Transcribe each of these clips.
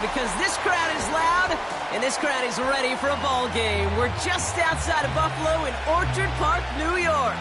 Because this crowd is loud, and this crowd is ready for a ball game. We're just outside of Buffalo in Orchard Park, New York.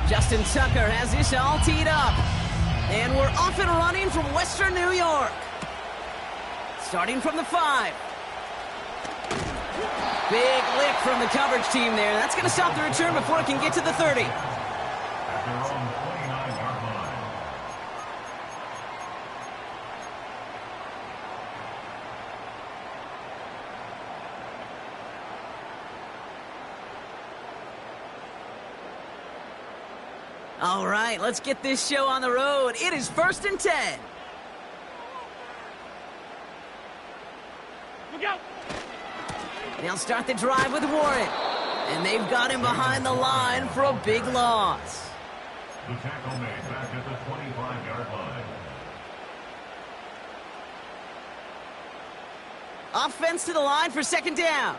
Justin Tucker has this all teed up. And we're off and running from Western New York. Starting from the 5. Big lick from the coverage team there. That's going to stop the return before it can get to the 30. All right, let's get this show on the road. It is 1st and 10. Look out. They'll start the drive with Warren. And they've got him behind the line for a big loss. The tackle made back at the 25-yard line. Offense to the line for 2nd down.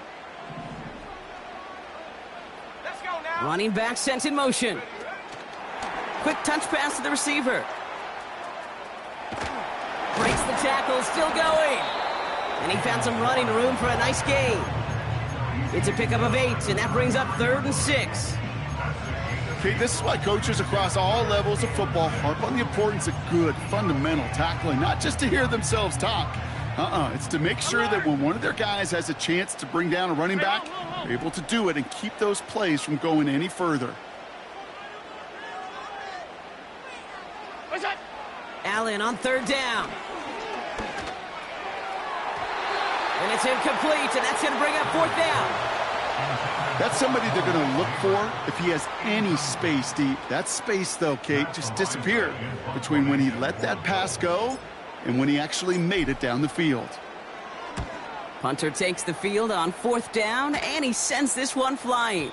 Let's go now. Running back sent in motion. Quick touch pass to the receiver. Breaks the tackle, still going. And he found some running room for a nice gain. It's a pickup of 8, and that brings up 3rd and 6. Okay, this is why coaches across all levels of football harp on the importance of good, fundamental tackling, not just to hear themselves talk. It's to make sure that when one of their guys has a chance to bring down a running back, they're able to do it and keep those plays from going any further. Allen on 3rd down. And it's incomplete, and that's going to bring up 4th down. That's somebody they're going to look for if he has any space deep. That space, though, Kate, just disappeared between when he let that pass go and when he actually made it down the field. Punter takes the field on 4th down, and he sends this one flying.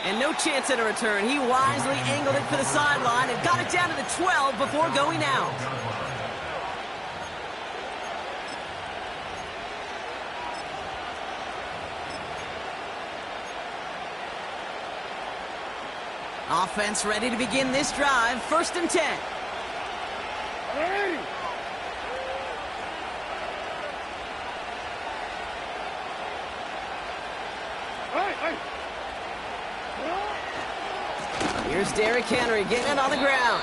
And no chance at a return. He wisely angled it for the sideline and got it down to the 12 before going out. Offense ready to begin this drive. 1st and 10. Hey. Hey. Here's Derrick Henry getting it on the ground.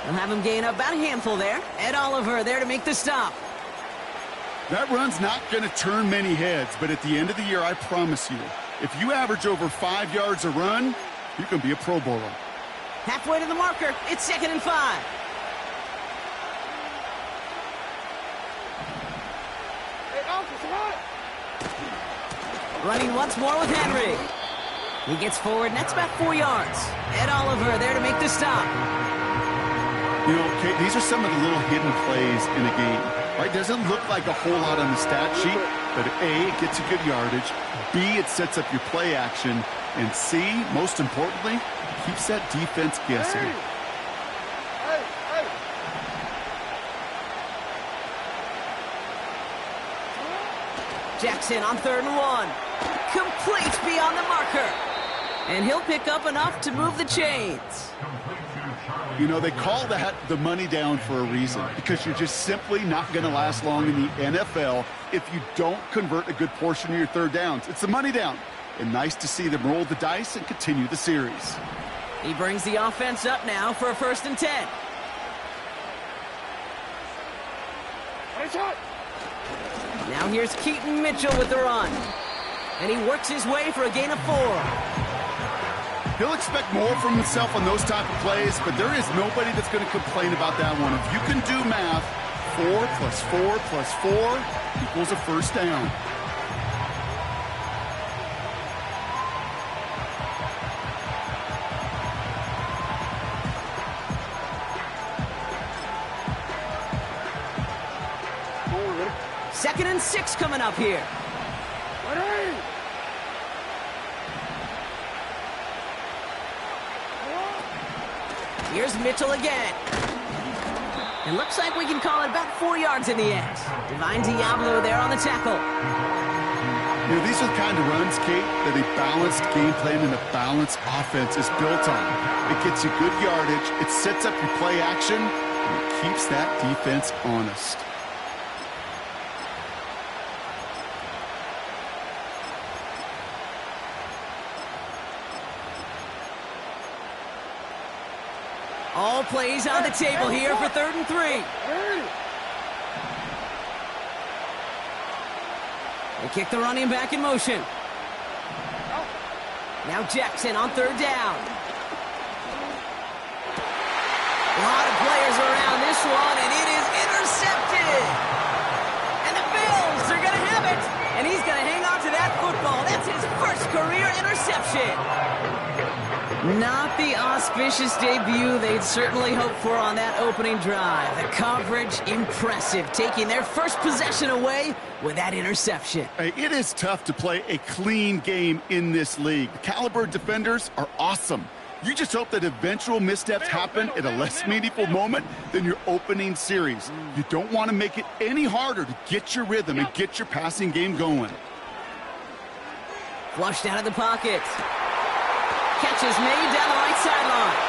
They'll have him gain about a handful there. Ed Oliver there to make the stop. That run's not going to turn many heads, but at the end of the year, I promise you, if you average over 5 yards a run, you can be a Pro Bowler. Halfway to the marker. It's 2nd and 5. Hey, officer, what? Running once more with Henry. He gets forward, and that's about 4 yards. Ed Oliver there to make the stop. You know, Kate, these are some of the little hidden plays in a game. Right? Doesn't look like a whole lot on the stat sheet, but A, it gets you good yardage. B, it sets up your play action. And C, most importantly, keeps that defense guessing. Hey. Jackson on 3rd and 1. Complete beyond the marker. And he'll pick up enough to move the chains. You know, they call that the money down for a reason, because you're just simply not going to last long in the NFL if you don't convert a good portion of your 3rd downs. It's the money down. And nice to see them roll the dice and continue the series. He brings the offense up now for a 1st and 10. Nice shot. Now here's Keaton Mitchell with the run. And he works his way for a gain of 4. He'll expect more from himself on those type of plays, but there is nobody that's going to complain about that one. If you can do math, 4 + 4 + 4 equals a 1st down. 2nd and 6 coming up here. Ready? Here's Mitchell again. It looks like we can call it about 4 yards in the end. Divine Diablo there on the tackle. You know, these are the kind of runs, Kate, that a balanced game plan and a balanced offense is built on. It gets you good yardage, it sets up your play action, and it keeps that defense honest. All plays on the table here for 3rd and 3. They kick the running back in motion. Now Jackson on 3rd down. A lot of players around this one, and it is intercepted. And the Bills are going to have it. And he's going to hang on to that football. That's his first career interception. Not the auspicious debut they'd certainly hoped for on that opening drive. The coverage, impressive, taking their first possession away with that interception. Hey, it is tough to play a clean game in this league. The caliber defenders are awesome. You just hope that eventual missteps happen at a less meaningful moment than your opening series. You don't want to make it any harder to get your rhythm and get your passing game going. Flushed out of the pocket. Catch is made down the right sideline.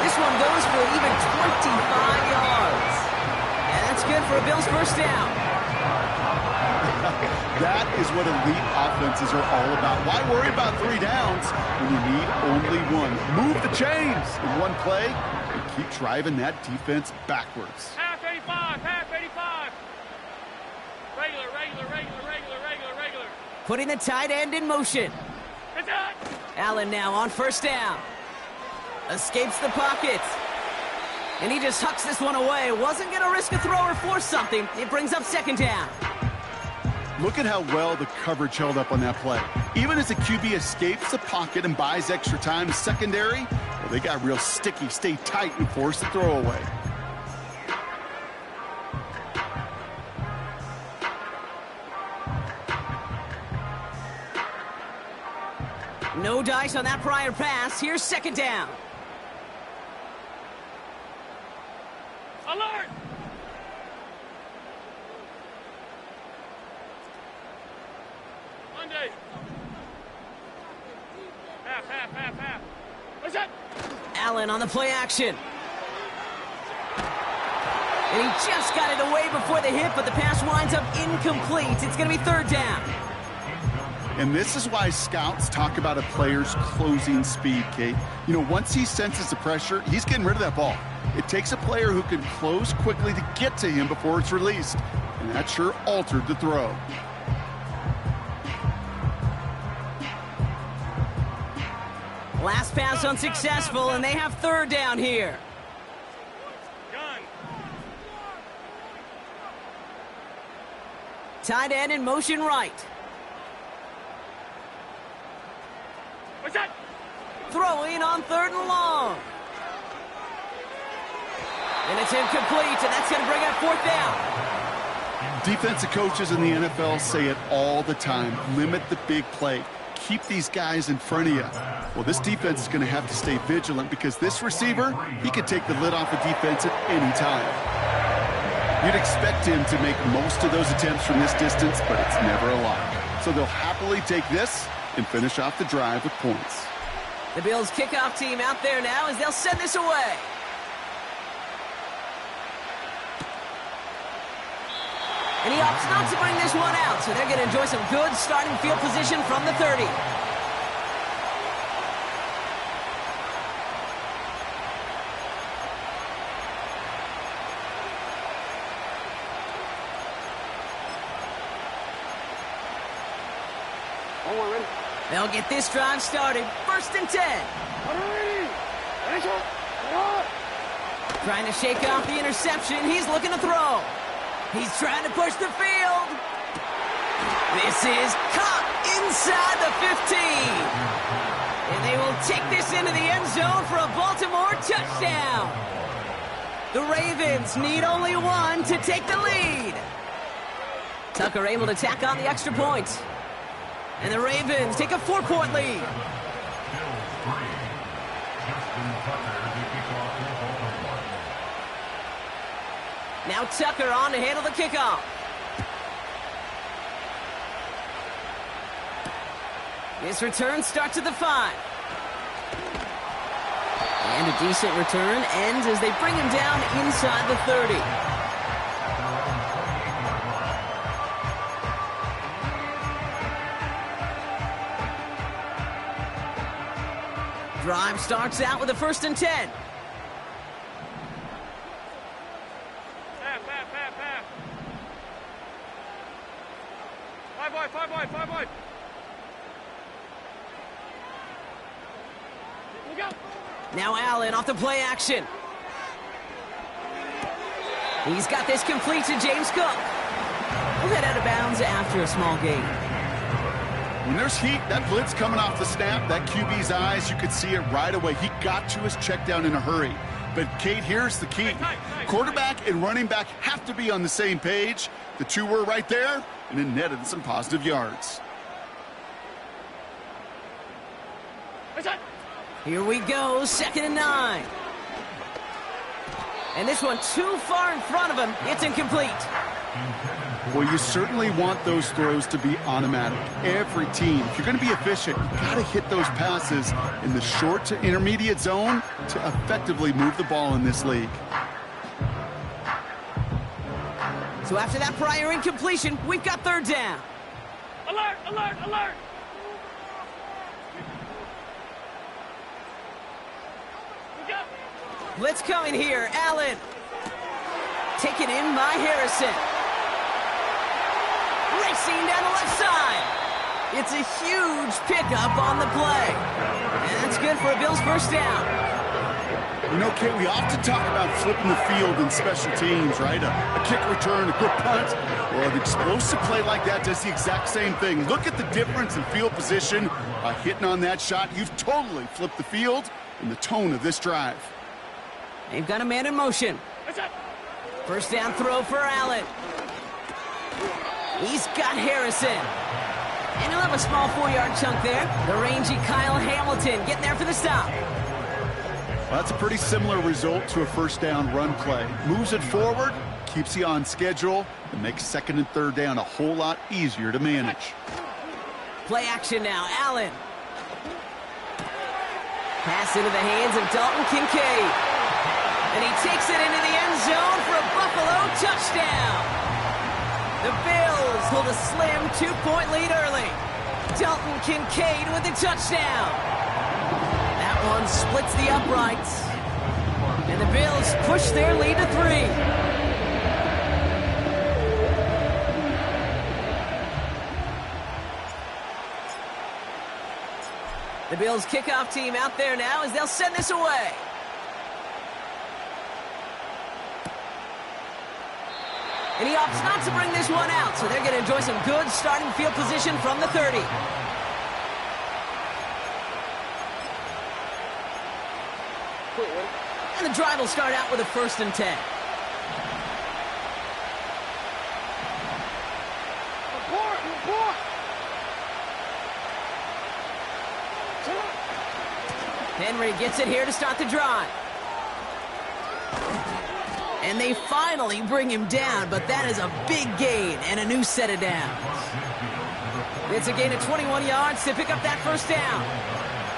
This one goes for even 25 yards. And that's good for a Bills first down. That is what elite offenses are all about. Why worry about 3 downs when you need only one? Move the chains in one play and keep driving that defense backwards. Half 85, half 85. Regular. Putting the tight end in motion. It's out. Allen now on 1st down. Escapes the pocket. And he just hucks this one away. Wasn't going to risk a throw or force something. It brings up 2nd down. Look at how well the coverage held up on that play. Even as the QB escapes the pocket and buys extra time, secondary, well, they got real sticky, stay tight, and force the throw away. No dice on that prior pass. Here's 2nd down. Alert! Monday. Half. What's that? Allen on the play action. And he just got it away before the hit, but the pass winds up incomplete. It's going to be 3rd down. And this is why scouts talk about a player's closing speed, Kate. You know, once he senses the pressure, he's getting rid of that ball. It takes a player who can close quickly to get to him before it's released. And that sure altered the throw. Last pass unsuccessful, and they have 3rd down here. Gun. Tight end in motion right. What's that? Throwing on 3rd and long. And it's incomplete, and that's going to bring up 4th down. Defensive coaches in the NFL say it all the time. Limit the big play. Keep these guys in front of you. Well, this defense is going to have to stay vigilant because this receiver, he could take the lid off a defense at any time. You'd expect him to make most of those attempts from this distance, but it's never a lot. So they'll happily take this and finish off the drive with points. The Bills kickoff team out there now as they'll send this away. And he opts not to bring this one out, so they're going to enjoy some good starting field position from the 30. They'll get this drive started. 1st and 10. Trying to shake off the interception. He's looking to throw. He's trying to push the field. This is caught inside the 15. And they will take this into the end zone for a Baltimore touchdown. The Ravens need only one to take the lead. Tucker able to tack on the extra point. And the Ravens take a 4-point lead. Now Tucker on to handle the kickoff. This return starts at the 5. And a decent return ends as they bring him down inside the 30. Drive starts out with a 1st and 10. Half. 5 wide. Look out. Now Allen off the play action. He's got this complete to James Cook. We'll head out of bounds after a small gain. When there's heat, that blitz coming off the snap, that QB's eyes, you could see it right away. He got to his check down in a hurry. But, Kate, here's the key. Quarterback and running back have to be on the same page. The two were right there, and it netted some positive yards. Here we go, 2nd and 9. And this one too far in front of him. It's incomplete. Well, you certainly want those throws to be automatic. Every team, if you're going to be efficient, you've got to hit those passes in the short to intermediate zone to effectively move the ball in this league. So after that prior incompletion, we've got 3rd down. Alert. Blitz coming here. Allen. Taken in by Harrison. Racing down the left side. It's a huge pickup on the play. And that's good for a Bills 1st down. You know, Kate, we often talk about flipping the field in special teams, right? A kick return, a good punt. Well, an explosive play like that does the exact same thing. Look at the difference in field position. By hitting on that shot, you've totally flipped the field and the tone of this drive. They've got a man in motion. 1st down throw for Allen. He's got Harrison. And he'll have a small 4-yard chunk there. The rangy Kyle Hamilton getting there for the stop. Well, that's a pretty similar result to a 1st down run play. Moves it forward, keeps you on schedule, and makes 2nd and 3rd down a whole lot easier to manage. Play action now. Allen. Pass into the hands of Dalton Kincaid. And he takes it into the end zone for a Buffalo touchdown. The Bills hold a slim 2-point lead early. Dalton Kincaid with the touchdown. That one splits the uprights. And the Bills push their lead to 3. The Bills kickoff team out there now as they'll send this away. And he opts not to bring this one out, so they're going to enjoy some good starting field position from the 30. And the drive will start out with a 1st and 10. Report! Henry gets it here to start the drive. And they finally bring him down, but that is a big gain and a new set of downs. It's a gain of 21 yards to pick up that 1st down.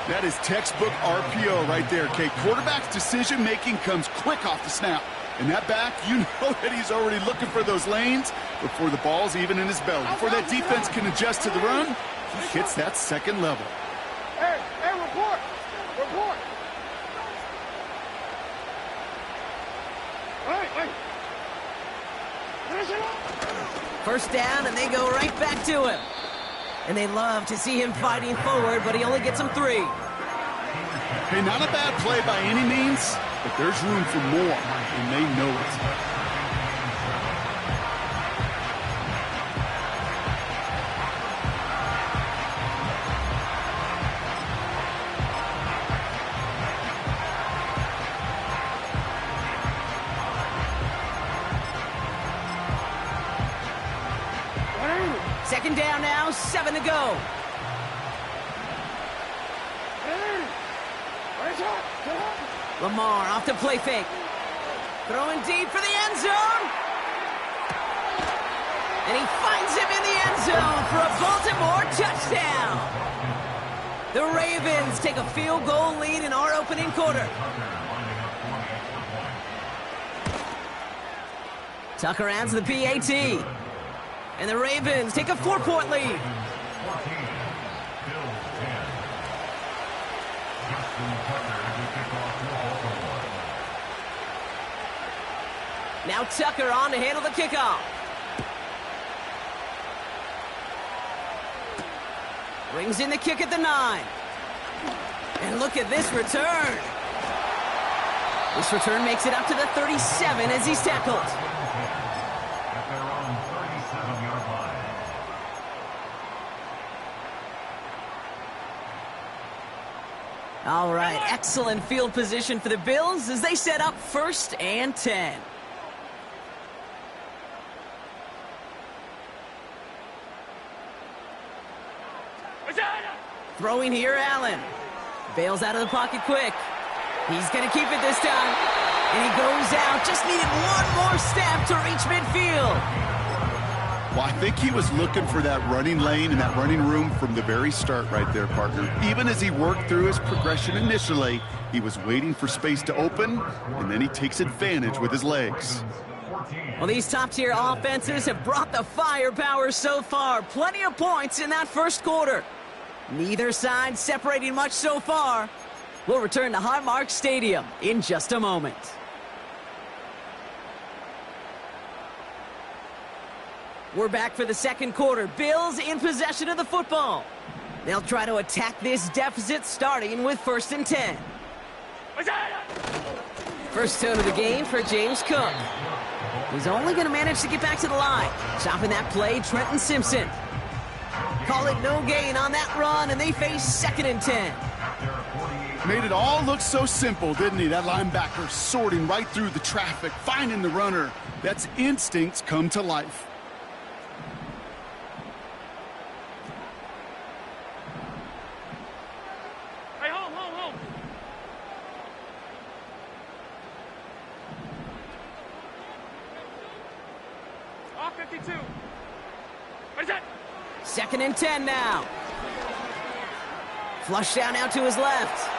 That is textbook RPO right there, Kate. Quarterback's decision-making comes quick off the snap. And that back, you know that he's already looking for those lanes before the ball's even in his belly. Before that defense can adjust to the run, he hits that 2nd level. Hey, report! Wait. 1st down, and they go right back to him. And they love to see him fighting forward, but he only gets them 3. Hey, not a bad play by any means, but there's room for more, and they know it. 7 to go. Lamar off to play fake. Throwing deep for the end zone. And he finds him in the end zone for a Baltimore touchdown. The Ravens take a field goal lead in our opening quarter. Tucker adds the PAT. And the Ravens take a 4-point lead. Now Tucker on to handle the kickoff. Brings in the kick at the 9. And look at this return. This return makes it up to the 37 as he's tackled. At their own 37-yard line. All right, excellent field position for the Bills as they set up 1st and 10. Throwing here, Allen. Bails out of the pocket quick. He's going to keep it this time. And he goes out. Just needed one more step to reach midfield. Well, I think he was looking for that running lane and that running room from the very start right there, partner. Even as he worked through his progression initially, he was waiting for space to open, and then he takes advantage with his legs. Well, these top-tier offenses have brought the firepower so far. Plenty of points in that first quarter. Neither side separating much so far. We'll return to Highmark Stadium in just a moment. We're back for the second quarter. Bills in possession of the football. They'll try to attack this deficit starting with 1st and 10. First tone of the game for James Cook. He's only going to manage to get back to the line. Chopping that play, Trenton Simpson. Call it no gain on that run, and they face 2nd and 10. Made it all look so simple, didn't he? That linebacker sorting right through the traffic, finding the runner. That's instincts come to life. Hey, hold. Off 52. What is that? 2nd and 10 now. Flush down out to his left.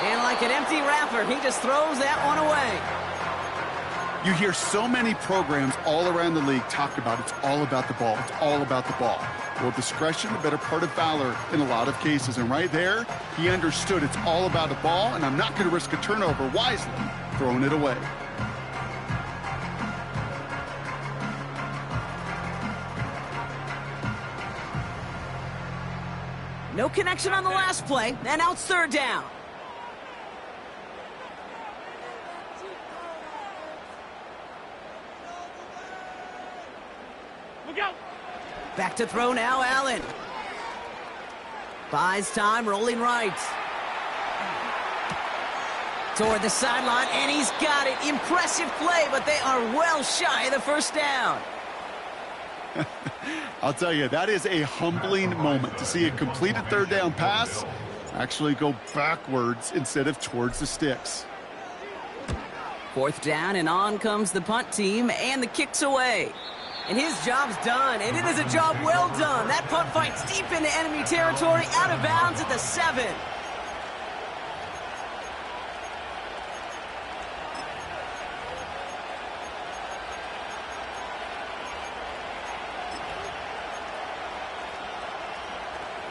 And like an empty wrapper, he just throws that one away. You hear so many programs all around the league talk about it's all about the ball. It's all about the ball. Well, discretion, the better part of valor in a lot of cases. And right there, he understood it's all about the ball, and I'm not going to risk a turnover wisely, throwing it away. No connection on the last play, and now it's 3rd down. Look out! Back to throw now, Allen. Buys time, rolling right. Toward the sideline, and he's got it. Impressive play, but they are well shy of the 1st down. I'll tell you, that is a humbling moment to see a completed 3rd down pass actually go backwards instead of towards the sticks. 4th down, and on comes the punt team, and the kick's away. And his job's done, and it is a job well done. That punt fights deep into enemy territory, out of bounds at the 7.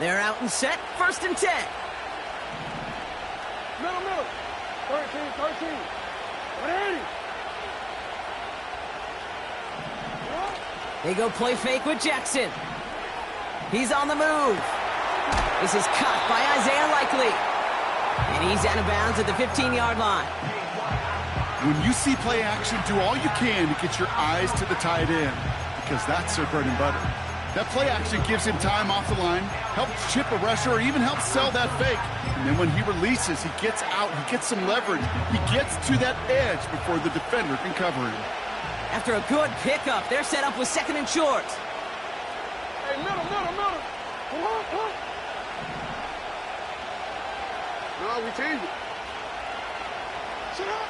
They're out and set, 1st and 10. Middle. 13. 180. They go play fake with Jackson. He's on the move. This is caught by Isaiah Likely. And he's out of bounds at the 15-yard line. When you see play action, do all you can to get your eyes to the tight end, because that's their bread and butter. That play action gives him time off the line, helps chip a rusher, or even helps sell that fake. And then when he releases, he gets out, he gets some leverage. He gets to that edge before the defender can cover him. After a good pickup, they're set up with 2nd and short. Hey, middle. Come on. No, we change it. Sit up.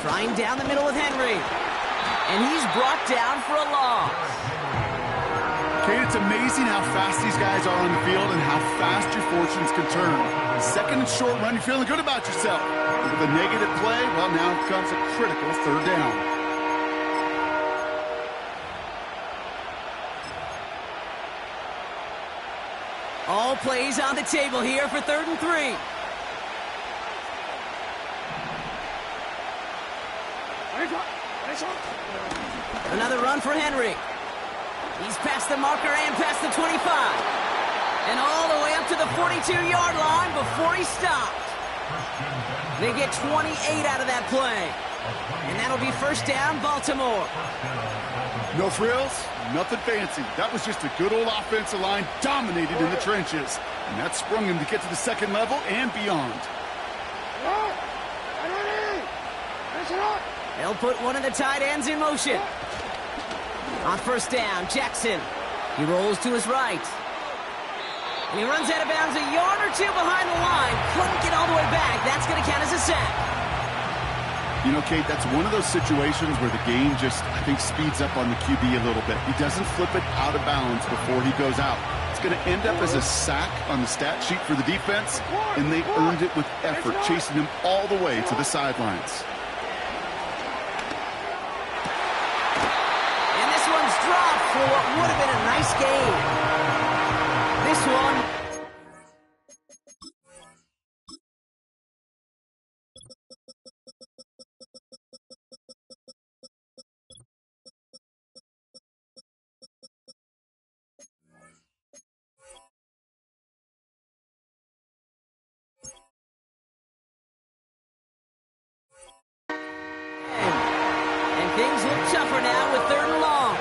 Trying down the middle with Henry. And he's brought down for a loss. Kate, it's amazing how fast these guys are on the field and how fast your fortunes can turn. 2nd and short run, you're feeling good about yourself. But with a negative play, well, now comes a critical 3rd down. All plays on the table here for 3rd and 3. Another run for Henry. He's past the marker and past the 25. And all the way up to the 42-yard line before he stopped. They get 28 out of that play. And that'll be 1st down, Baltimore. No frills, nothing fancy. That was just a good old offensive line dominated in the trenches. And that sprung him to get to the 2nd level and beyond. They'll put one of the tight ends in motion. On 1st down, Jackson. He rolls to his right. And he runs out of bounds a yard or 2 behind the line. Couldn't get all the way back. That's going to count as a sack. You know, Kate, that's one of those situations where the game just, I think, speeds up on the QB a little bit. He doesn't flip it out of bounds before he goes out. It's going to end up as a sack on the stat sheet for the defense, and they earned it with effort, chasing him all the way to the sidelines. And this one's dropped for what would have been a nice game. This one... And things look tougher now with 3rd and long.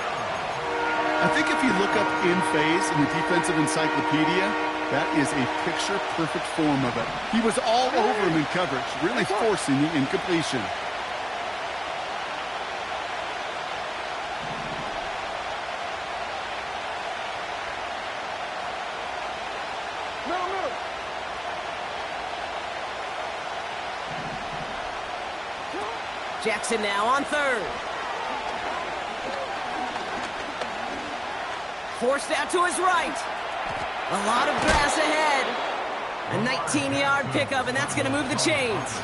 I think if you look up in phase in the defensive encyclopedia, that is a picture-perfect form of it. He was all over him in coverage, really forcing the incompletion. Middle. Jackson now on 3rd. Forced out to his right. A lot of grass ahead. A 19-yard pickup, and that's going to move the chains.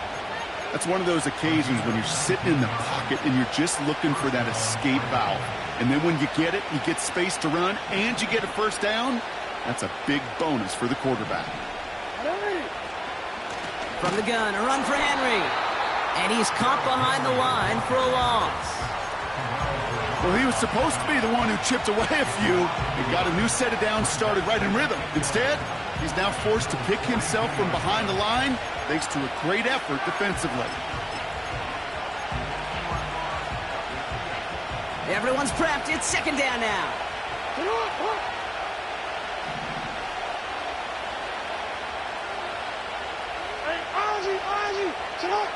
That's one of those occasions when you're sitting in the pocket and you're just looking for that escape valve. And then when you get it, you get space to run, and you get a 1st down. That's a big bonus for the quarterback. From the gun, a run for Henry. And he's caught behind the line for a loss. Well, he was supposed to be the one who chipped away a few and got a new set of downs started right in rhythm. Instead, he's now forced to pick himself from behind the line thanks to a great effort defensively. Everyone's prepped. It's 2nd down now. Hey, Ozzy, sit up.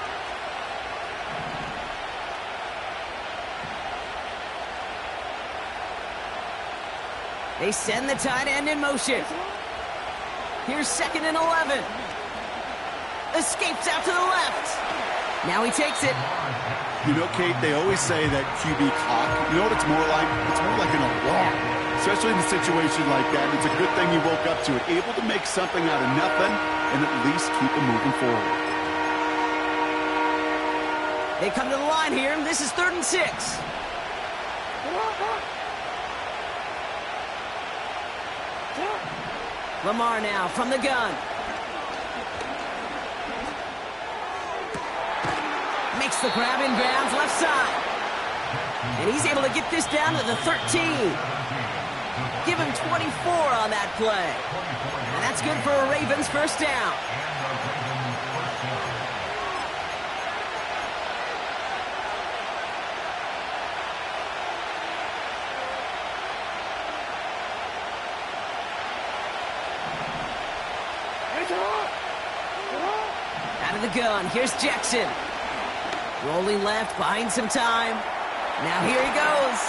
They send the tight end in motion. Here's 2nd and 11. Escapes out to the left. Now he takes it. You know, Kate, they always say that QB clock. You know what it's more like? It's more like an alarm. Especially in a situation like that. It's a good thing you woke up to it. Able to make something out of nothing and at least keep them moving forward. They come to the line here, and this is 3rd and 6. Lamar now from the gun. Makes the grab in bounds left side. And he's able to get this down to the 13. Give him 24 on that play. And that's good for a Ravens 1st down. Out of the gun, here's Jackson. Rolling left, buying some time. Now here he goes.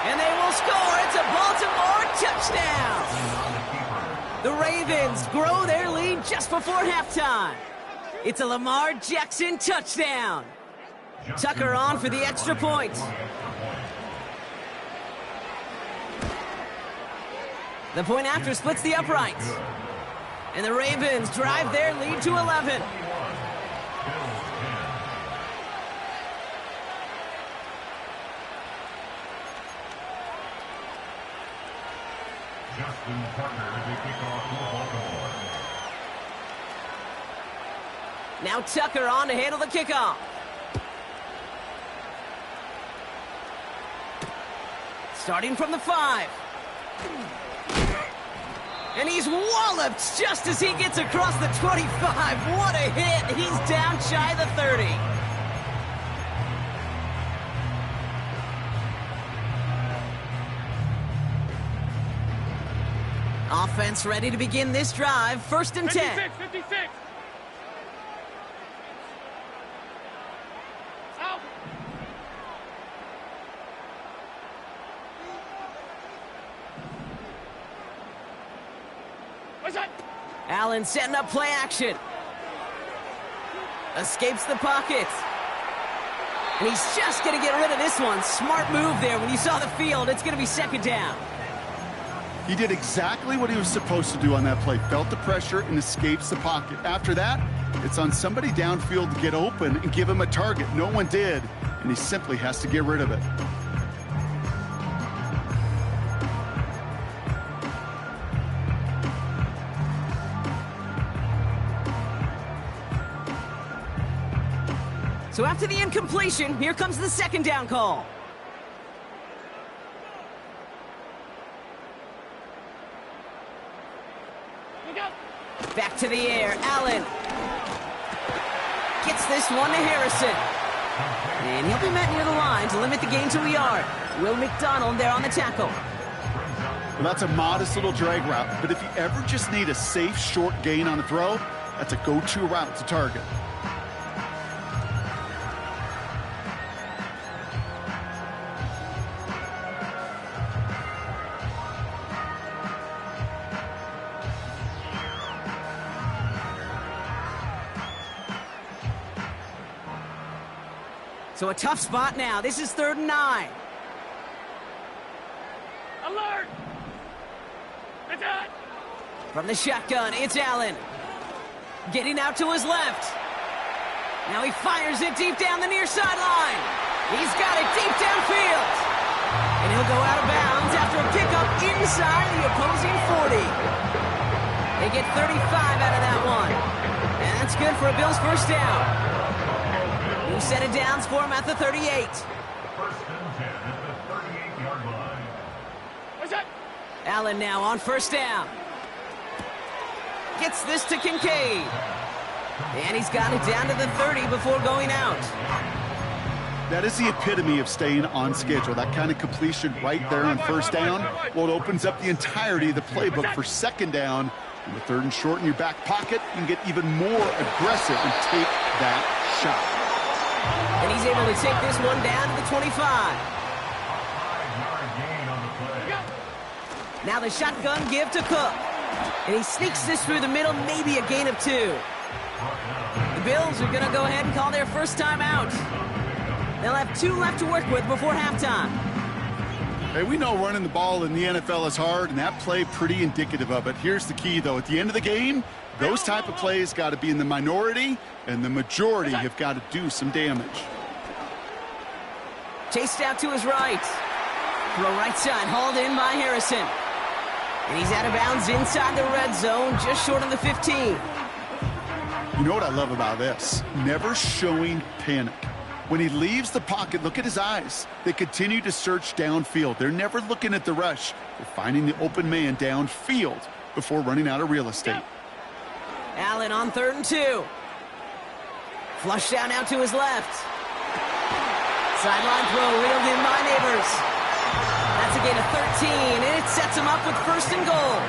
And they will score. It's a Baltimore touchdown. The Ravens grow their lead just before halftime. It's a Lamar Jackson touchdown. Tucker on for the extra point. The point after splits the uprights. And the Ravens drive their lead to 11. Justin Tucker to kick off for Baltimore. Now Tucker on to handle the kickoff. Starting from the 5. And he's walloped just as he gets across the 25. What a hit. He's down shy of the 30. Offense ready to begin this drive. 1st and 10. 56. Out. What's that? Allen setting up play action. Escapes the pocket. And he's just going to get rid of this one. Smart move there. When you saw the field, it's going to be 2nd down. He did exactly what he was supposed to do on that play. Felt the pressure and escapes the pocket. After that, it's on somebody downfield to get open and give him a target. No one did, and he simply has to get rid of it. So after the incompletion, here comes the 2nd down call. Back to the air, Allen. Gets this one to Harrison. And he'll be met near the line to limit the gain to a yard. Will McDonald there on the tackle. Well, that's a modest little drag route, but if you ever just need a safe, short gain on a throw, that's a go-to route to target. So a tough spot now. This is 3rd and 9. Alert! Attack! From the shotgun, it's Allen. Getting out to his left. Now he fires it deep down the near sideline. He's got it deep downfield. And he'll go out of bounds after a pickup inside the opposing 40. They get 35 out of that one. And that's good for a Bills 1st down. Who set it downs for him at the 38. 1st and 10 at the 38-yard line. What's that? Allen now on 1st down. Gets this to Kincaid. And he's got it down to the 30 before going out. That is the epitome of staying on schedule. That kind of completion right there on 1st down. Well, it opens up the entirety of the playbook for 2nd down. And with 3rd and short in your back pocket, you can get even more aggressive and take that shot. And he's able to take this one down to the 25. 5-yard gain on the play. Now the shotgun give to Cook. And he sneaks this through the middle, maybe a gain of 2. The Bills are going to go ahead and call their 1st time out. They'll have 2 left to work with before halftime. Hey, we know running the ball in the NFL is hard, and that play pretty indicative of it. Here's the key, though. At the end of the game, those type of plays got to be in the minority, and the majority have got to do some damage. Chased out to his right. Throw right side, hauled in by Harrison. And he's out of bounds inside the red zone, just short of the 15. You know what I love about this? Never showing panic. When he leaves the pocket, look at his eyes. They continue to search downfield. They're never looking at the rush. They're finding the open man downfield before running out of real estate. Allen on 3rd and 2. Flush down out to his left. Sideline throw reeled in by Neighbors. That's a gain of 13, and it sets him up with 1st and goal.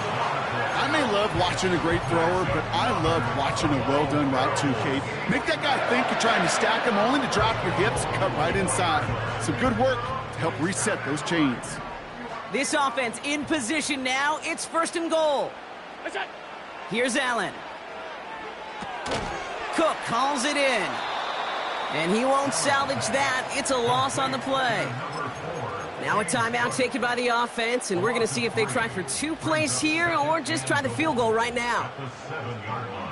I may love watching a great thrower, but I love watching a well-done route too, Kate. Make that guy think you're trying to stack him only to drop your hips and cut right inside. Some good work to help reset those chains. This offense in position now. It's 1st and goal. Here's Allen. Cook calls it in. And he won't salvage that. It's a loss on the play. Now a timeout taken by the offense, and we're going to see if they try for 2 plays here or just try the field goal right now.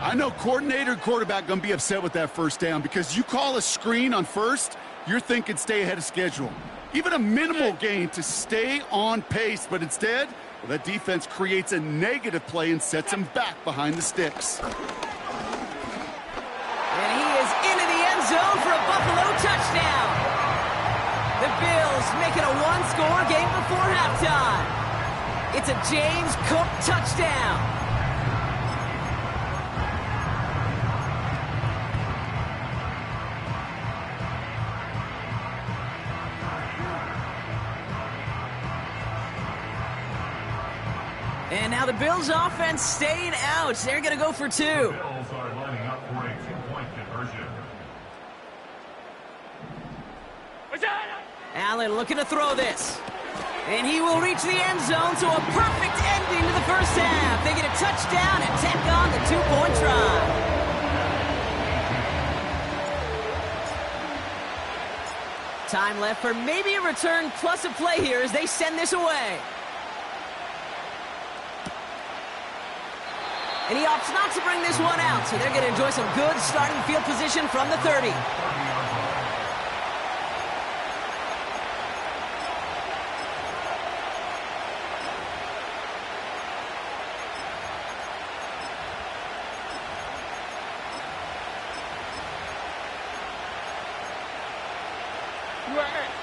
I know coordinator and quarterback going to be upset with that 1st down because you call a screen on 1st, you're thinking stay ahead of schedule. Even a minimal gain to stay on pace, but instead, well, that defense creates a negative play and sets him back behind the sticks. And he is into the end zone for a Buffalo touchdown. The Bills make it a 1-score game before halftime. It's a James Cook touchdown. And now the Bills offense staying out. They're going to go for 2. Bills are lining up for a 2-point conversion. Allen looking to throw this. And he will reach the end zone, so a perfect ending to the 1st half. They get a touchdown and tack on the 2-point try. Time left for maybe a return plus a play here as they send this away. And he opts not to bring this one out, so they're going to enjoy some good starting field position from the 30.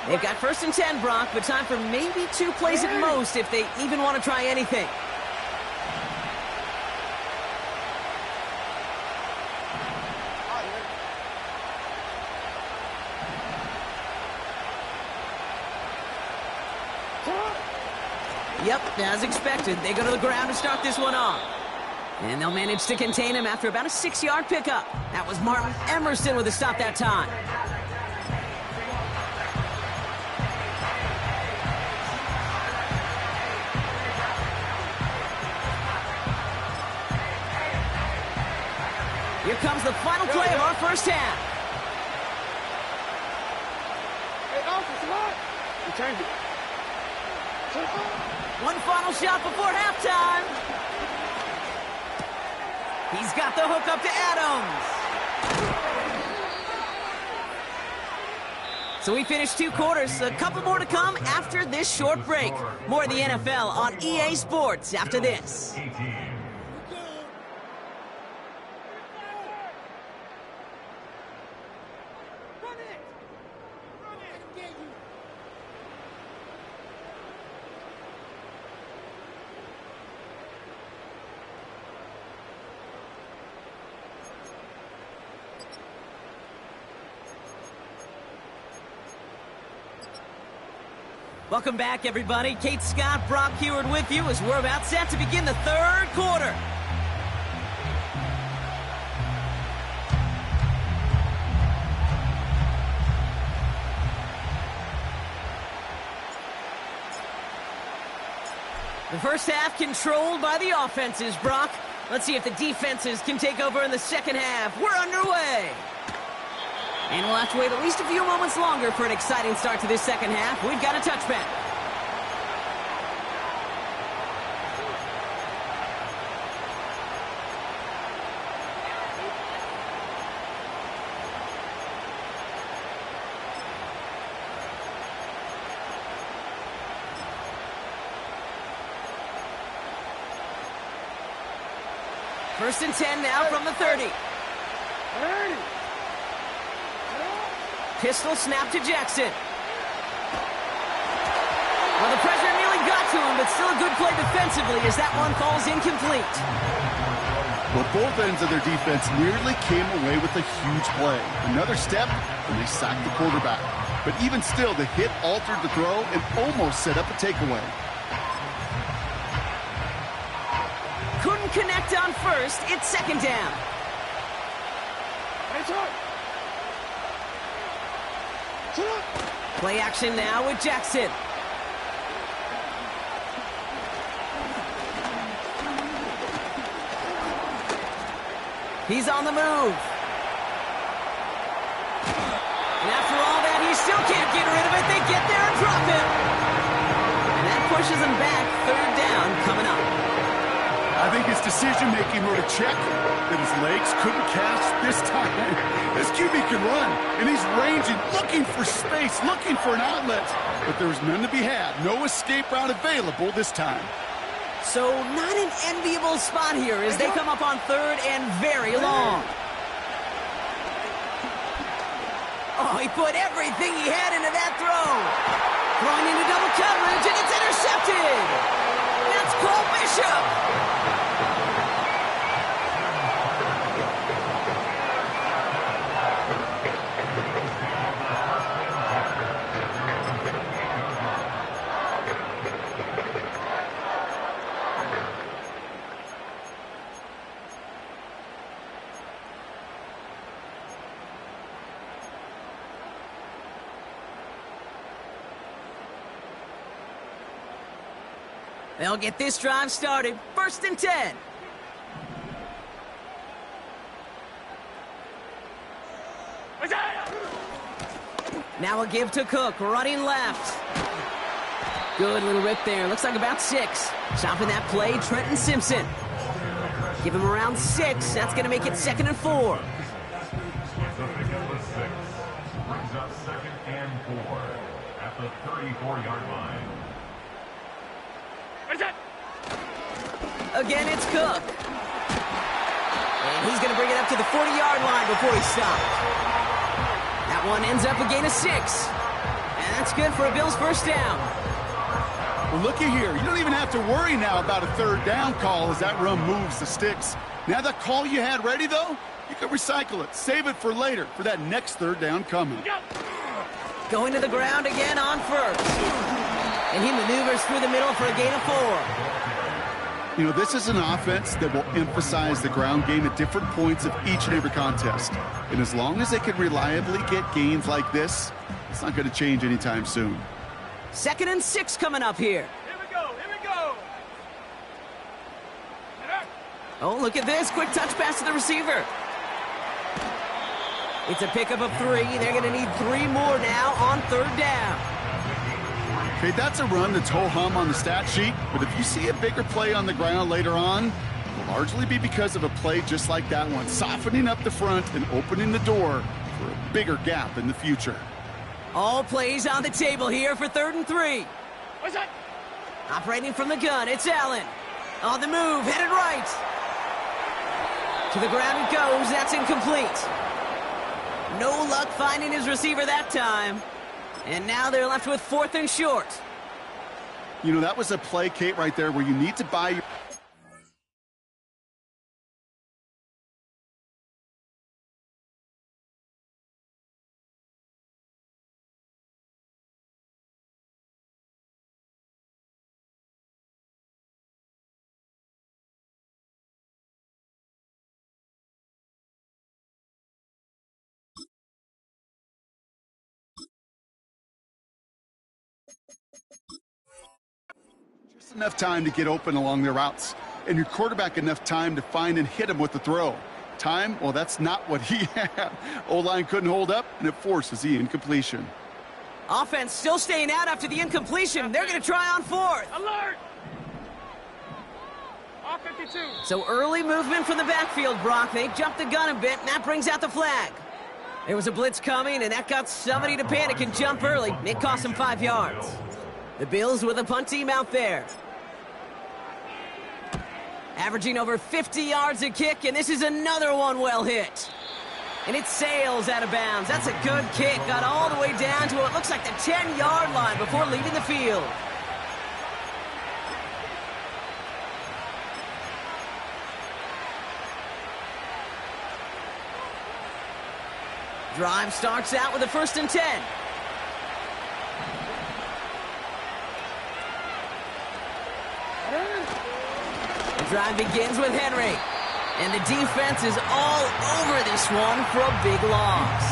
They've got 1st and 10, Brock, but time for maybe 2 plays at most if they even want to try anything. Yep, as expected, they go to the ground to start this one off. And they'll manage to contain him after about a 6-yard pickup. That was Martin Emerson with a stop that time. Here comes the final play of our 1st half. One final shot before halftime. He's got the hook up to Adams. So we finished 2 quarters. A couple more to come after this short break. More of the NFL on EA Sports after this. Welcome back, everybody. Kate Scott, Brock Heward with you as we're about set to begin the 3rd quarter. The 1st half controlled by the offenses, Brock. Let's see if the defenses can take over in the 2nd half. We're underway. And we'll have to wait at least a few moments longer for an exciting start to this 2nd half. We've got a touchback. First and 10 now from the 30. Pistol snap to Jackson. Well, the pressure nearly got to him, but still a good play defensively as that one falls incomplete. Well, both ends of their defense nearly came away with a huge play. Another step, and they sacked the quarterback. But even still, the hit altered the throw and almost set up a takeaway. connect on first. It's second down. Play action now with Jackson. He's on the move. And after all that, he still can't get rid of it. They get there and drop him. And that pushes him back. Third down coming up. I think his decision-making wrote a check that his legs couldn't catch this time. This QB can run, and he's ranging, looking for space, looking for an outlet. But there's none to be had. No escape route available this time. So not an enviable spot here as they come up on third and very long. Oh, he put everything he had into that throw. Throwing into double coverage, and it's intercepted. That's Cole Bishop. They'll get this drive started. First and 10. Now a give to Cook, running left. Good little rip there. Looks like about 6. Stopping that play, Trenton Simpson. Give him around 6. That's going to make it 2nd and 4. The pickup was 6. Brings up 2nd and 4 at the 34-yard line. Again, it's Cook. And he's going to bring it up to the 40-yard line before he stops. That one ends up a gain of 6. And that's good for a Bills first down. Well, looky here. You don't even have to worry now about a third down call as that run moves the sticks. Now that call you had ready, though, you can recycle it. Save it for later for that next third down coming. Going to the ground again on first. And he maneuvers through the middle for a gain of 4. You know, this is an offense that will emphasize the ground game at different points of each and every contest. And as long as they can reliably get gains like this, it's not going to change anytime soon. 2nd and 6 coming up here. Here we go, here we go. Oh, look at this. Quick touch pass to the receiver. It's a pickup of 3. They're going to need 3 more now on third down. Okay, that's a run that's ho-hum on the stat sheet, but if you see a bigger play on the ground later on, it'll largely be because of a play just like that one, softening up the front and opening the door for a bigger gap in the future. All plays on the table here for 3rd and 3. What's that? Operating from the gun, it's Allen. On the move, headed right. To the ground it goes, that's incomplete. No luck finding his receiver that time. And now they're left with 4th and short. You know, that was a play, Kate, right there where you need to buy your... Just enough time to get open along their routes, and your quarterback enough time to find and hit him with the throw. Time, well, that's not what he had. O-line couldn't hold up, and it forces the incompletion. Offense still staying out after the incompletion. They're going to try on 4th. Alert! All 52. So early movement from the backfield, Brock. They jumped the gun a bit, and that brings out the flag. There was a blitz coming, and that got somebody to panic and jump early. It cost them 5 yards. The Bills with a punt team out there. Averaging over 50 yards a kick, and this is another one well hit. And it sails out of bounds. That's a good kick. Got all the way down to what looks like the 10-yard line before leaving the field. Drive starts out with a 1st and 10. Drive begins with Henry. And the defense is all over this one for a big loss.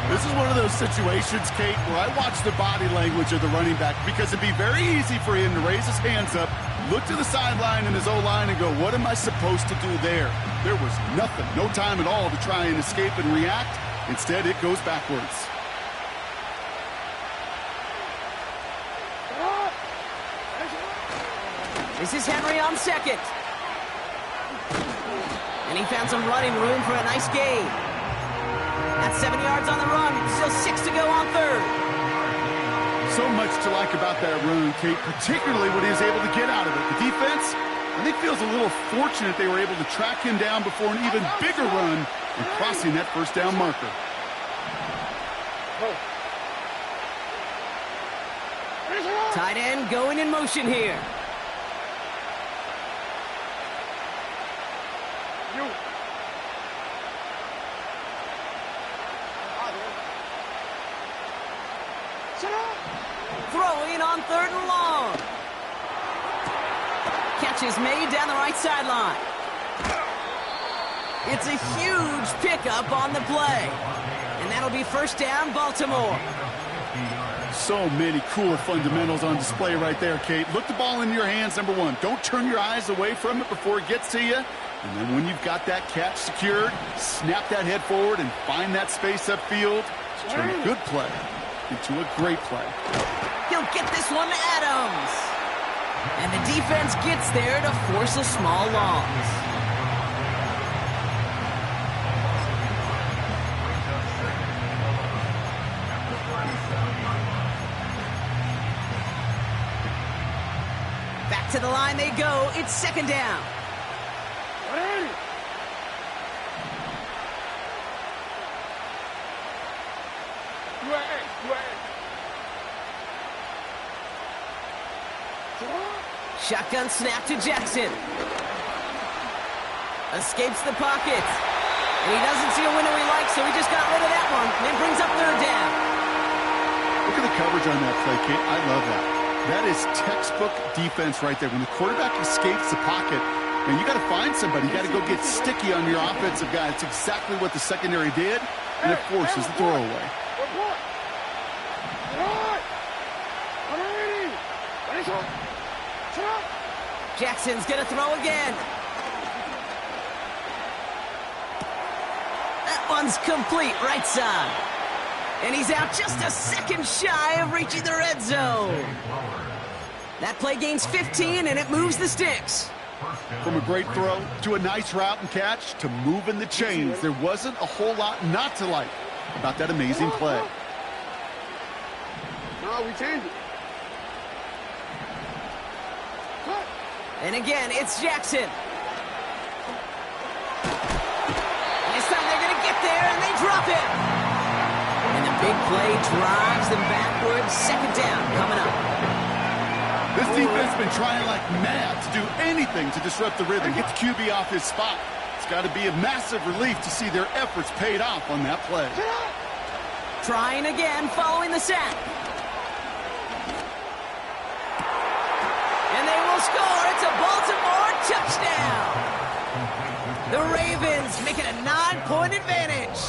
This is one of those situations, Kate, where I watch the body language of the running back because it'd be very easy for him to raise his hands up, look to the sideline in his O-line and go, what am I supposed to do there? There was nothing, no time at all to try and escape and react. Instead, it goes backwards. This is Henry on second. And he found some running room for a nice gain. That's 7 yards on the run. Still 6 to go on third. So much to like about that run, Kate, particularly what he was able to get out of it. The defense, I think, feels a little fortunate they were able to track him down before an even bigger run and crossing that first down marker. Tight end going in motion here. Throwing on third and long. Catch is made down the right sideline. It's a huge pickup on the play. And that'll be first down, Baltimore. So many cooler fundamentals on display right there, Kate. Look the ball in your hands, number one. Don't turn your eyes away from it before it gets to you. And then when you've got that catch secured, snap that head forward and find that space upfield to turn a good play into a great play. He'll get this one to Adams. And the defense gets there to force a small loss. Back to the line they go. It's second down. Shotgun snap to Jackson. Escapes the pocket. And he doesn't see a window he likes, so he just got rid of that one. And it brings up third down. Look at the coverage on that play, Kate. I love that. That is textbook defense right there. When the quarterback escapes the pocket, man, you got to find somebody. You got to go get sticky on your offensive guy. It's exactly what the secondary did, and it forces the throwaway. Jackson's going to throw again. That one's complete, right side. And he's out just a second shy of reaching the red zone. That play gains 15, and it moves the sticks. From a great throw to a nice route and catch to moving the chains, there wasn't a whole lot not to like about that amazing play. No, we changed it. And again, it's Jackson. This time they're going to get there, and they drop it. And the big play drives them backwards. Second down coming up. This defense has been trying like mad to do anything to disrupt the rhythm, get the QB off his spot. It's got to be a massive relief to see their efforts paid off on that play. Trying again following the sack. And they will score. It's a Baltimore touchdown. The Ravens make it a 9-point advantage.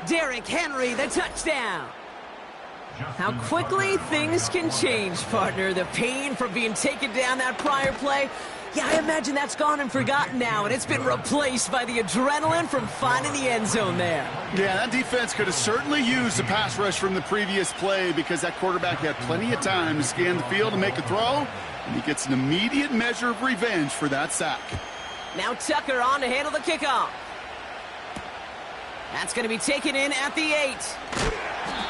Derrick Henry, the touchdown. How quickly things can change, partner. The pain from being taken down that prior play, yeah, I imagine that's gone and forgotten now, and it's been replaced by the adrenaline from finding the end zone there. Yeah, that defense could have certainly used the pass rush from the previous play because that quarterback had plenty of time to scan the field and make a throw, and he gets an immediate measure of revenge for that sack. Now Tucker on to handle the kickoff. That's going to be taken in at the 8.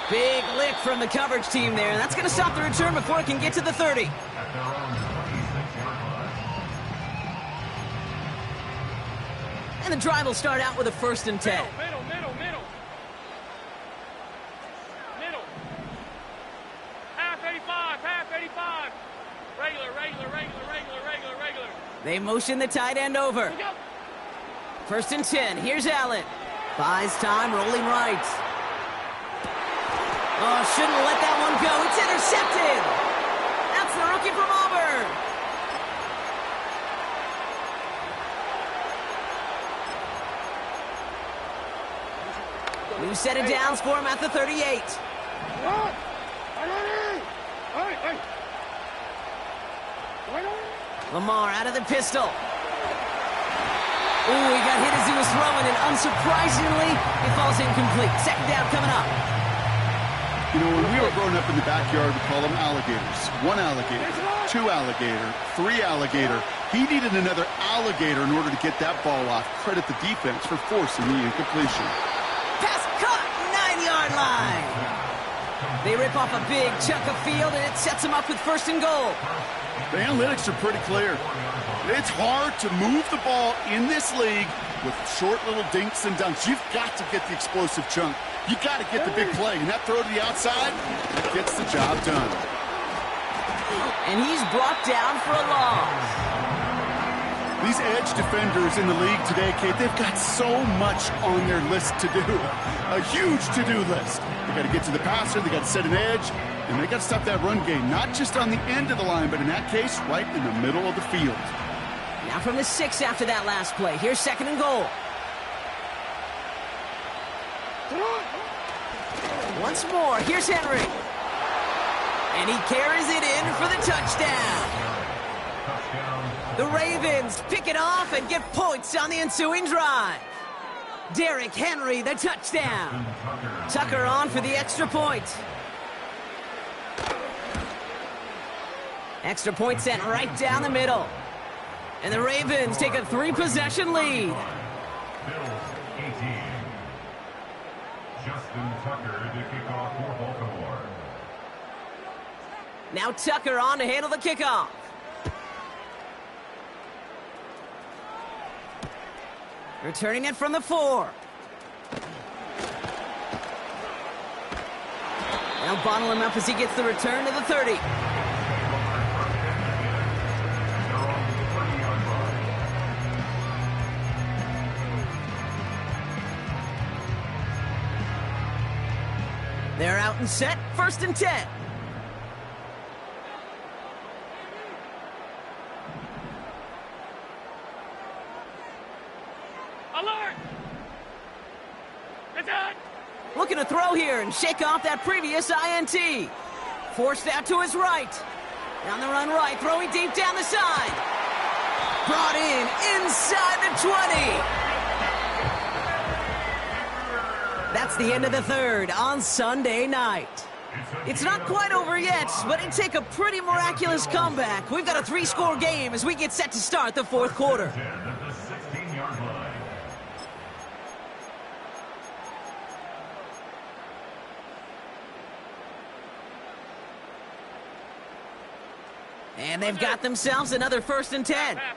Big lick from the coverage team there. That's going to stop the return before it can get to the 30. And the drive will start out with a 1st and 10. Middle. Half 85. Regular. They motion the tight end over. 1st and 10. Here's Allen. Buys time, rolling right. Oh, shouldn't let that one go. It's intercepted. That's the rookie from Auburn. New set of downs for him at the 38. Lamar out of the pistol. Ooh, he got hit as he was throwing, and unsurprisingly, it falls incomplete. Second down coming up. You know, when we were growing up in the backyard, we call them alligators. One alligator, two alligator, three alligator. He needed another alligator in order to get that ball off. Credit the defense for forcing the incompletion. Pass caught, 9-yard line. They rip off a big chunk of field, and it sets them up with first and goal. The analytics are pretty clear. It's hard to move the ball in this league with short little dinks and dunks. You've got to get the explosive chunk. You've got to get the big play. And that throw to the outside gets the job done. And he's brought down for a loss. These edge defenders in the league today, Kate, they've got so much on their list to do. A huge to-do list. They got to get to the passer, they got to set an edge, and they got to stop that run game, not just on the end of the line, but in that case, right in the middle of the field. Now from the 6 after that last play. Here's second and goal. Once more, here's Henry. And he carries it in for the touchdown. The Ravens pick it off and get points on the ensuing drive. Derrick Henry, the touchdown. Tucker on for the extra point. Extra point sent right down the middle. And the Ravens take a 3-possession lead. Bills 18. Justin Tucker to kick off for Baltimore. Now Tucker on to handle the kickoff. Returning it from the 4. Now bottle him up as he gets the return to the 30. They're out and set, first and 10. Alert! It's out! Looking to throw here and shake off that previous INT. Forced out to his right. Down the run right, throwing deep down the side. Brought in inside the 20. That's the end of the third on Sunday night. It's not quite over yet, but it'd take a pretty miraculous comeback. We've got a 3-score game as we get set to start the fourth quarter. At the 16-yard line. And they've got themselves another first and 10. Half.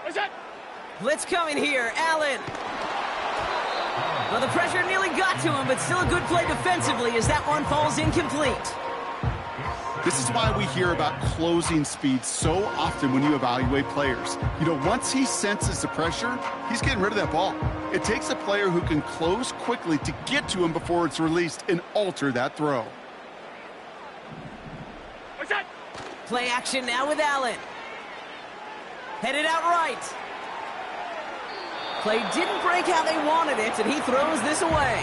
What's that? Blitz coming here, Allen. Well, the pressure nearly got to him, but still a good play defensively as that one falls incomplete. This is why we hear about closing speed so often when you evaluate players. You know, once he senses the pressure, he's getting rid of that ball. It takes a player who can close quickly to get to him before it's released and alter that throw. What's that? Play action now with Allen. Headed out right. Play didn't break how they wanted it, and he throws this away.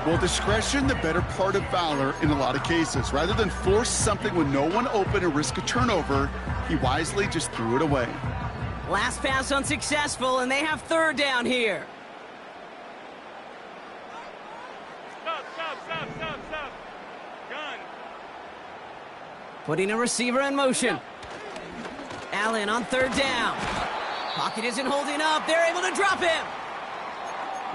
Well, discretion, the better part of valor in a lot of cases. Rather than force something with no one open and risk a turnover, he wisely just threw it away. Last pass unsuccessful, and they have third down here. Stop. Gun. Putting a receiver in motion. Allen on third down. Pocket isn't holding up. They're able to drop him.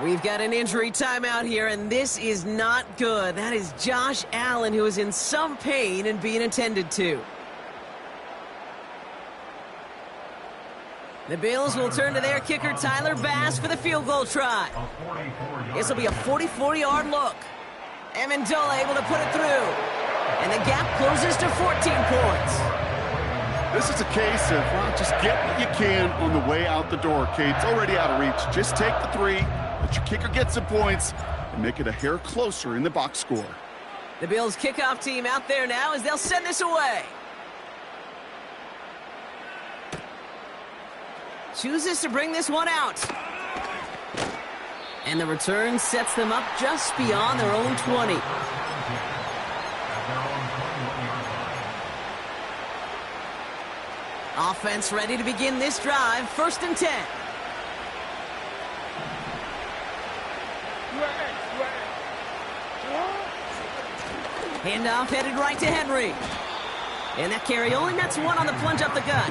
We've got an injury timeout here, and this is not good. That is Josh Allen, who is in some pain and being attended to. The Bills will turn to their kicker, Tyler Bass, for the field goal try. This will be a 44-yard look. Amendola able to put it through. And the gap closes to 14 points. This is a case of, well, just get what you can on the way out the door, Kate. It's already out of reach. Just take the 3, let your kicker get some points, and make it a hair closer in the box score. The Bills kickoff team out there now as they'll send this away. chooses to bring this one out. And the return sets them up just beyond their own 20. Offense ready to begin this drive. 1st and 10. Handoff headed right to Henry. And that carry only nets one on the plunge up the gut.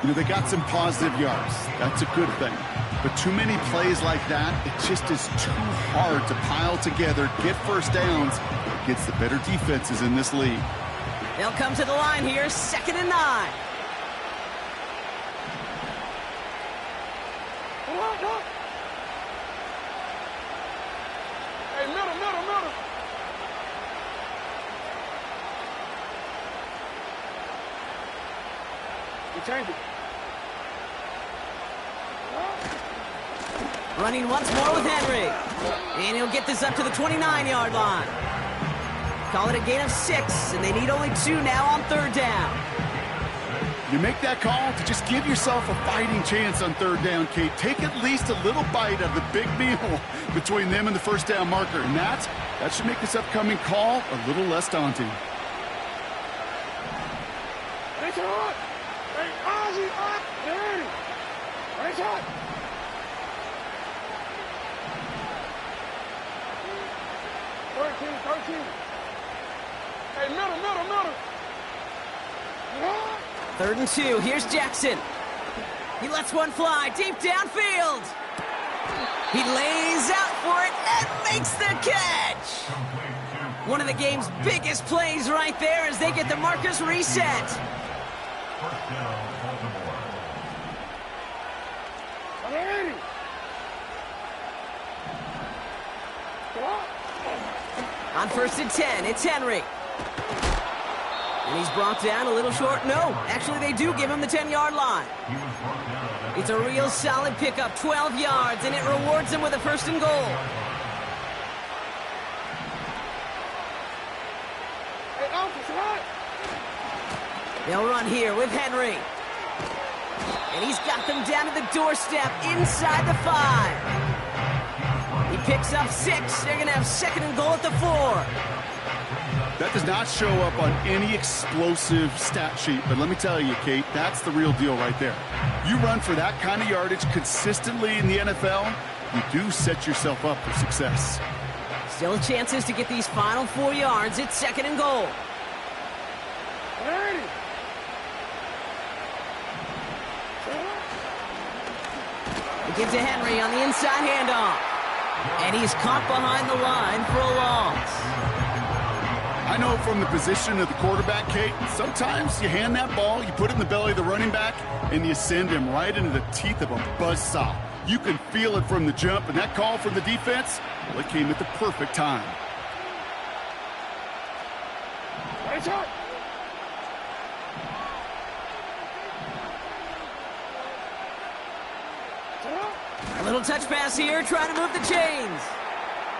You know, they got some positive yards. That's a good thing. But too many plays like that, it just is too hard to pile together, get first downs against the better defenses in this league. They'll come to the line here, 2nd and 9. Hey, middle. You change it. Running once more with Henry. And he'll get this up to the 29-yard line. Call it a gain of 6, and they need only 2 now on 3rd down. You make that call to just give yourself a fighting chance on 3rd down, Kate. Take at least a little bite of the big meal between them and the 1st down marker. And that should make this upcoming call a little less daunting. Hey, Ozzy, Danny. Hey, shot. Hey, middle. 3rd and 2. Here's Jackson. He lets one fly deep downfield. He lays out for it and makes the catch. One of the game's biggest plays right there as they get the markers reset. 1st down, Baltimore. On 1st and 10, it's Henry. And he's brought down a little short. No, actually they do give him the 10-yard line. It's a real solid pickup, 12 yards, and it rewards him with a 1st and goal. They'll run here with Henry. And he's got them down to the doorstep inside the 5. He picks up 6. They're going to have 2nd and goal at the 4. That does not show up on any explosive stat sheet, but let me tell you, Kate, that's the real deal right there. You run for that kind of yardage consistently in the NFL, you do set yourself up for success. Still chances to get these final 4 yards. It's 2nd and goal. They give to Henry on the inside handoff. And he's caught behind the line for a loss. I know from the position of the quarterback, Kate, sometimes you hand that ball, you put it in the belly of the running back, and you send him right into the teeth of a buzzsaw. You can feel it from the jump, and that call from the defense, well, it came at the perfect time. A little touch pass here, trying to move the chains.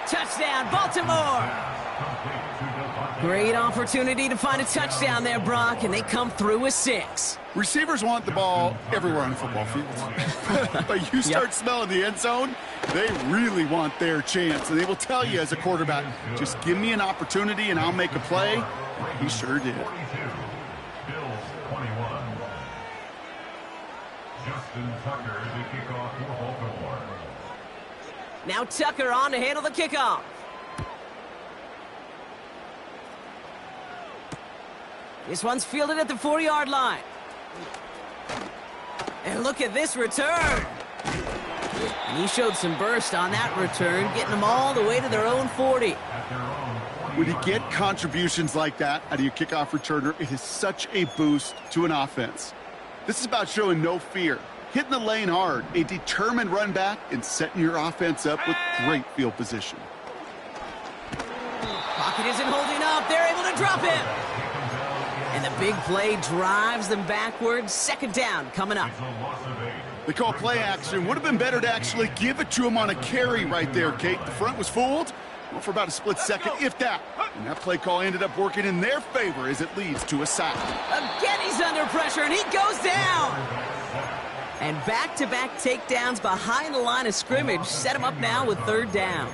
Touchdown, Baltimore. Great opportunity to find a touchdown there, Brock, and they come through with 6. Receivers want the ball everywhere on the football field. But you start smelling the end zone, they really want their chance. And they will tell you as a quarterback, just give me an opportunity and I'll make a play. He sure did. Bills 21. Justin Tucker to kick off for Baltimore. Now Tucker on to handle the kickoff. This one's fielded at the 4-yard line. And look at this return. And he showed some burst on that return, getting them all the way to their own 40. When you get contributions like that out of your kickoff returner, it is such a boost to an offense. This is about showing no fear, hitting the lane hard, a determined run back, and setting your offense up with great field position. Pocket isn't holding up. They're able to drop him. And the big play drives them backwards. 2nd down coming up. They call play action. Would have been better to actually give it to him on a carry right there, Kate. The front was fooled for about a split second, if that. And that play call ended up working in their favor as it leads to a sack. Again, he's under pressure, and he goes down. And back-to-back takedowns behind the line of scrimmage set him up now with third down.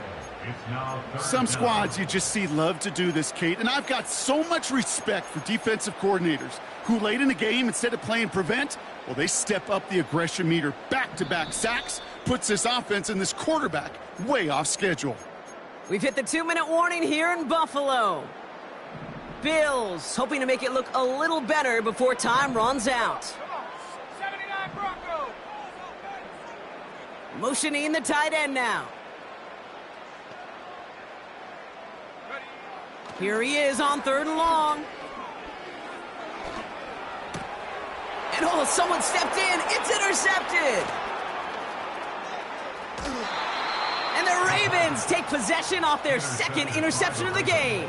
Some squads you just see love to do this, Kate, and I've got so much respect for defensive coordinators who late in the game, instead of playing prevent, well, they step up the aggression meter. Back-to-back sacks puts this offense and this quarterback way off schedule. We've hit the 2-minute warning here in Buffalo. Bills hoping to make it look a little better before time runs out. 79 Broncos. Motioning the tight end now. Here he is on 3rd and long. And oh, someone stepped in. It's intercepted. And the Ravens take possession off their 2nd interception of the game.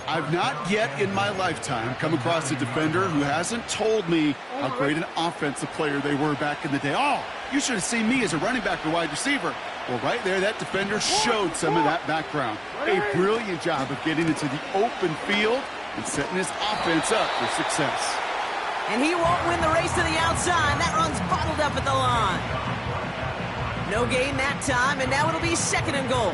I've not yet in my lifetime come across a defender who hasn't told me how great an offensive player they were back in the day. Oh, you should have seen me as a running back or wide receiver. Well, right there, that defender showed some of that background. A brilliant job of getting into the open field and setting his offense up for success. And he won't win the race to the outside. That run's bottled up at the line. No gain that time, and now it'll be 2nd and goal.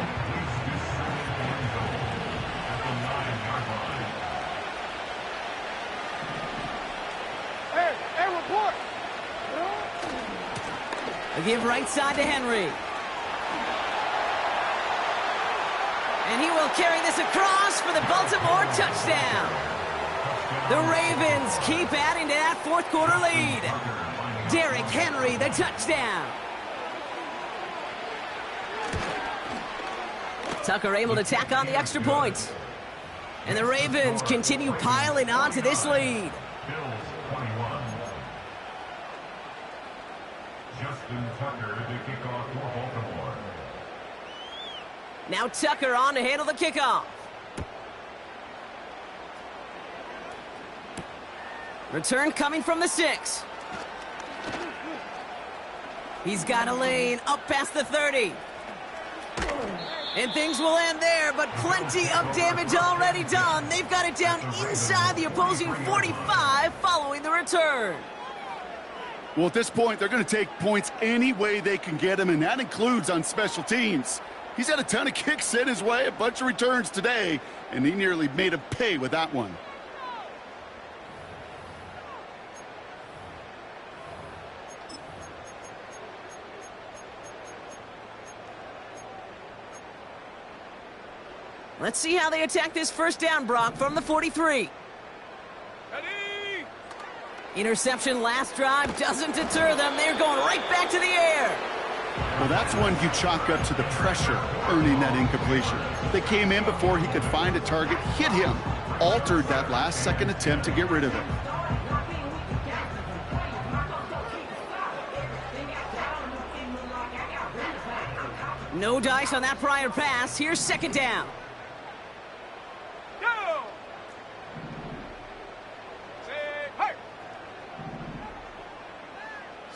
Hey, report. A give right side to Henry. And he will carry this across for the Baltimore touchdown. The Ravens keep adding to that 4th quarter lead. Derrick Henry, the touchdown. Tucker able to tack on the extra point. And the Ravens continue piling on to this lead. Bills 21. Justin Tucker to kick off for Baltimore. Now Tucker on to handle the kickoff. Return coming from the 6. He's got a lane up past the 30. And things will end there, but plenty of damage already done. They've got it down inside the opposing 45 following the return. Well, at this point, they're going to take points any way they can get them, and that includes on special teams. He's had a ton of kicks sent his way, a bunch of returns today, and he nearly made him pay with that one. Let's see how they attack this first down, Brock, from the 43. Ready? Interception last drive doesn't deter them. They're going right back to the air. Well, that's one you chalk up to the pressure earning that incompletion. They came in before he could find a target, hit him, altered that last-second attempt to get rid of it. No dice on that prior pass. Here's 2nd down. Go! Say, hey!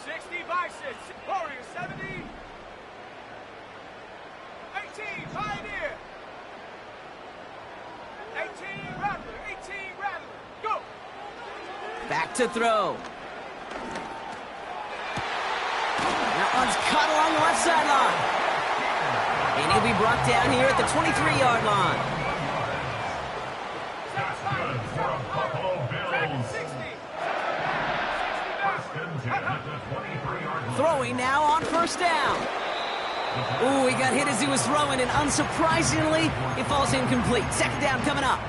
60 Bison, Warrior 70. 18 Pioneer. 18 Rattler, 18 Rattler. Go! Back to throw. That one's caught along the left sideline. And he'll be brought down here at the 23-yard line. Throwing now on 1st down. Ooh, he got hit as he was throwing, and unsurprisingly, it falls incomplete. 2nd down coming up.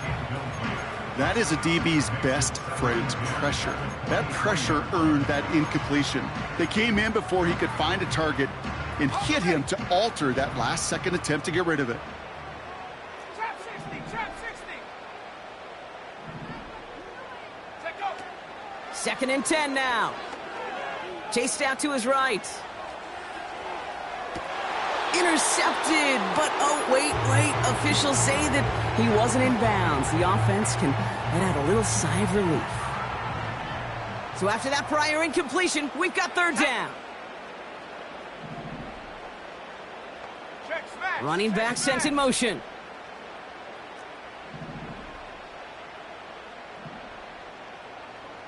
That is a DB's best friend, pressure. That pressure earned that incompletion. They came in before he could find a target and hit him to alter that last-second attempt to get rid of it. Trap 60, trap 60. Set go. 2nd and 10 now. Chased out to his right. Intercepted, but oh, wait. Officials say that he wasn't in bounds. The offense can let out a little sigh of relief. So after that prior incompletion, we've got 3rd down. Check smash. Running back sent in motion.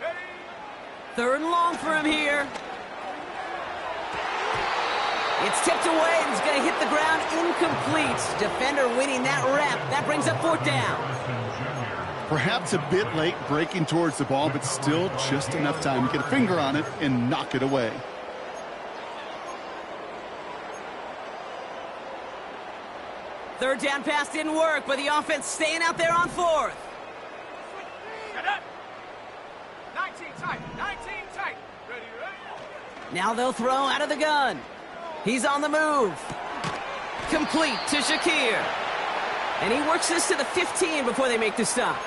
Ready? 3rd and long for him here. It's tipped away, and he's going to hit the ground incomplete. Defender winning that rep. That brings up 4th down. Perhaps a bit late breaking towards the ball, but still just enough time to get a finger on it and knock it away. Third down pass didn't work, but the offense staying out there on 4th. 19 tight. 19 tight. Ready, ready. Now they'll throw out of the gun. He's on the move. Complete to Shakir. And he works this to the 15 before they make the stop.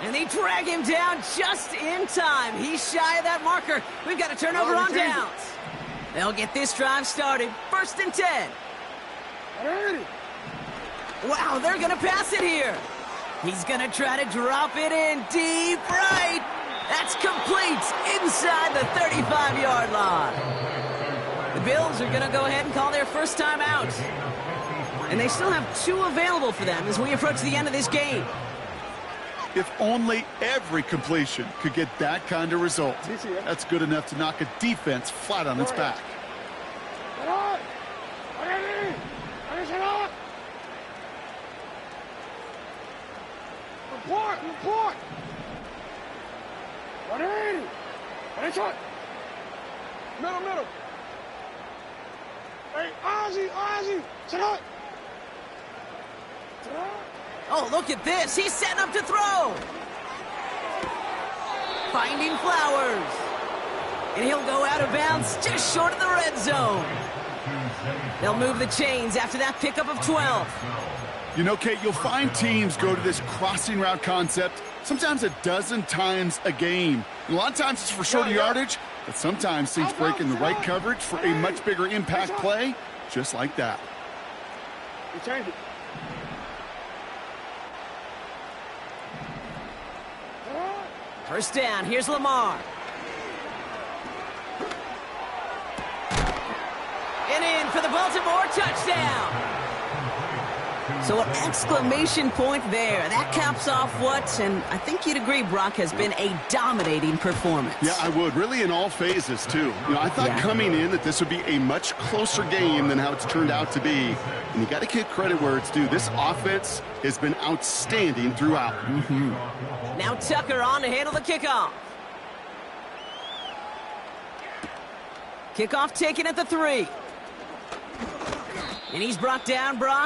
And they drag him down just in time. He's shy of that marker. We've got a turnover on downs. They'll get this drive started. 1st and 10. Wow, they're going to pass it here. He's going to try to drop it in deep right. That's complete inside the 35-yard line. The Bills are going to go ahead and call their first time out. And they still have 2 available for them as we approach the end of this game. If only every completion could get that kind of result. That's good enough to knock a defense flat on its back. Report! Middle. Hey, Ozzy, sit up. Oh, look at this. He's setting up to throw. Finding Flowers. And he'll go out of bounds just short of the red zone. They'll move the chains after that pickup of 12. You know, Kate, you'll find teams go to this crossing route concept sometimes a dozen times a game. And a lot of times it's for shorter yardage, but sometimes teams break in the right coverage for a much bigger impact play, just like that. You change it. First down, here's Lamar. And in for the Baltimore touchdown. So an exclamation point there. That caps off what, and I think you'd agree, Brock, has been a dominating performance. Yeah, I would. Really in all phases, too. You know, I thought coming in that this would be a much closer game than how it's turned out to be. And you got to give credit where it's due. This offense has been outstanding throughout. Now Tucker on to handle the kickoff. Kickoff taken at the 3. And he's brought down, Brock,